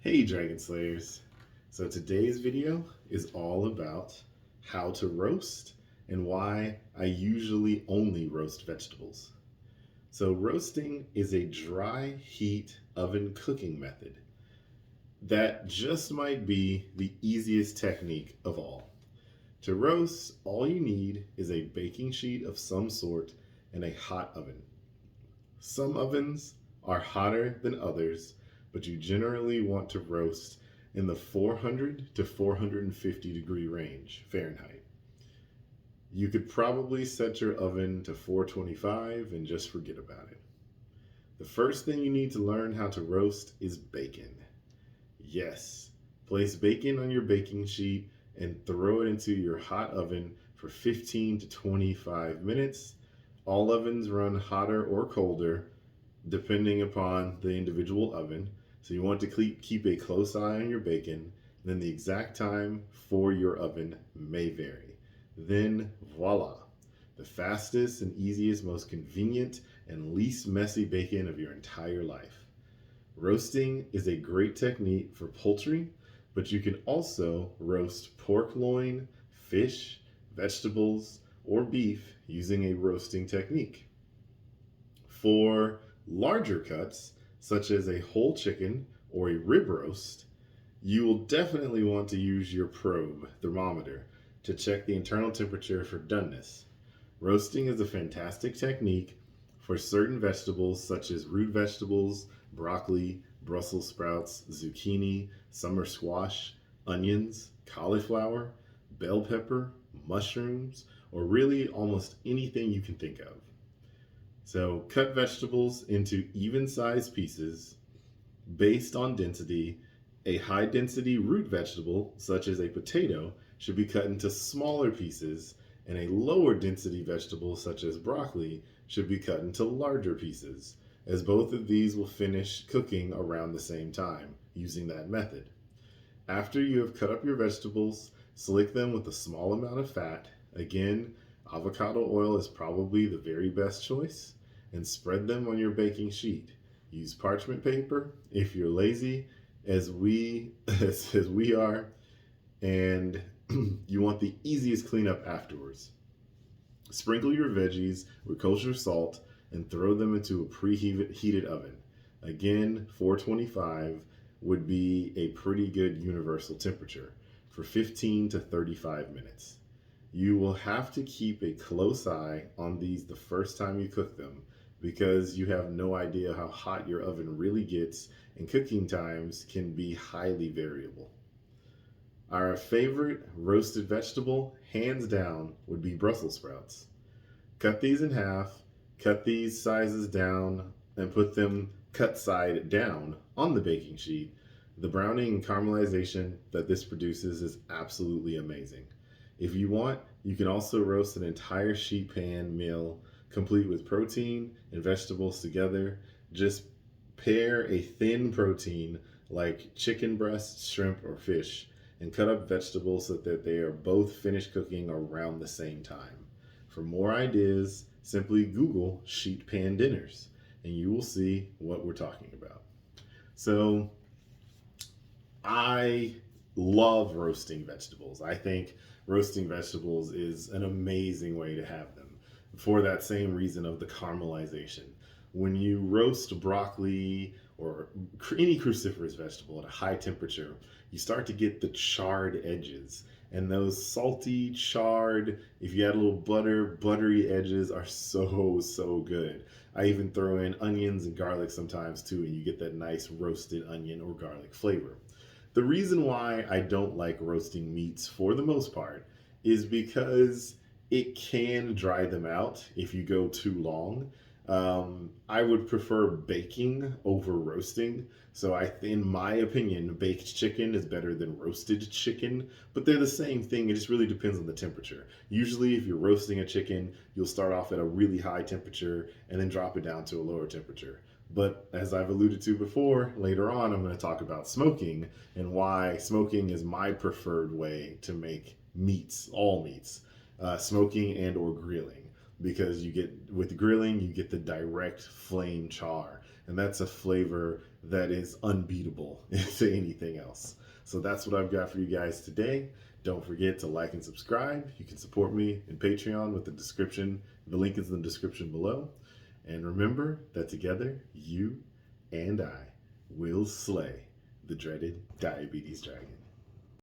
Hey Dragon Slayers! So today's video is all about how to roast and why I usually only roast vegetables. So roasting is a dry heat oven cooking method that just might be the easiest technique of all. To roast, all you need is a baking sheet of some sort and a hot oven. Some ovens are hotter than others, but you generally want to roast in the 400 to 450 degree range Fahrenheit. You could probably set your oven to 425 and just forget about it. The first thing you need to learn how to roast is bacon. Yes, place bacon on your baking sheet and throw it into your hot oven for 15 to 25 minutes. All ovens run hotter or colder depending upon the individual oven. So you want to keep a close eye on your bacon. Then the exact time for your oven may vary. Then voila, the fastest and easiest, most convenient and least messy bacon of your entire life. Roasting is a great technique for poultry, but you can also roast pork loin, fish, vegetables, or beef using a roasting technique. For larger cuts, such as a whole chicken or a rib roast, you will definitely want to use your probe thermometer to check the internal temperature for doneness. Roasting is a fantastic technique for certain vegetables such as root vegetables, broccoli, Brussels sprouts, zucchini, summer squash, onions, cauliflower, bell pepper, mushrooms, or really almost anything you can think of. So cut vegetables into even sized pieces based on density. A high density root vegetable, such as a potato, should be cut into smaller pieces, and a lower density vegetable, such as broccoli, should be cut into larger pieces, as both of these will finish cooking around the same time using that method. After you have cut up your vegetables, slick them with a small amount of fat. Again, avocado oil is probably the very best choice, and spread them on your baking sheet. Use parchment paper if you're lazy, as we as we are, and you want the easiest cleanup afterwards. Sprinkle your veggies with kosher salt and throw them into a preheated oven. Again, 425 would be a pretty good universal temperature for 15 to 35 minutes. You will have to keep a close eye on these the first time you cook them because you have no idea how hot your oven really gets, and cooking times can be highly variable. Our favorite roasted vegetable, hands down, would be Brussels sprouts. Cut these in half, cut these sizes down, and put them cut side down on the baking sheet. The browning and caramelization that this produces is absolutely amazing. If you want, you can also roast an entire sheet pan meal complete with protein and vegetables together. Just pair a thin protein like chicken breast, shrimp, or fish and cut up vegetables so that they are both finished cooking around the same time. For more ideas, simply Google sheet pan dinners and you will see what we're talking about. So, I love roasting vegetables. I think roasting vegetables is an amazing way to have them for that same reason of the caramelization. When you roast broccoli or any cruciferous vegetable at a high temperature, you start to get the charred edges. And those salty, charred, if you add a little butter, buttery edges are so good. I even throw in onions and garlic sometimes too, and you get that nice roasted onion or garlic flavor. The reason why I don't like roasting meats for the most part is because it can dry them out if you go too long. I would prefer baking over roasting. So in my opinion, baked chicken is better than roasted chicken, but they're the same thing. It just really depends on the temperature. Usually if you're roasting a chicken, you'll start off at a really high temperature and then drop it down to a lower temperature. But as I've alluded to before, later on I'm going to talk about smoking and why smoking is my preferred way to make meats, all meats, smoking and or grilling. Because you get, with grilling, you get the direct flame char. And that's a flavor that is unbeatable to anything else. So that's what I've got for you guys today. Don't forget to like and subscribe. You can support me in Patreon with the description. The link is in the description below. And remember that together, you and I will slay the dreaded diabetes dragon.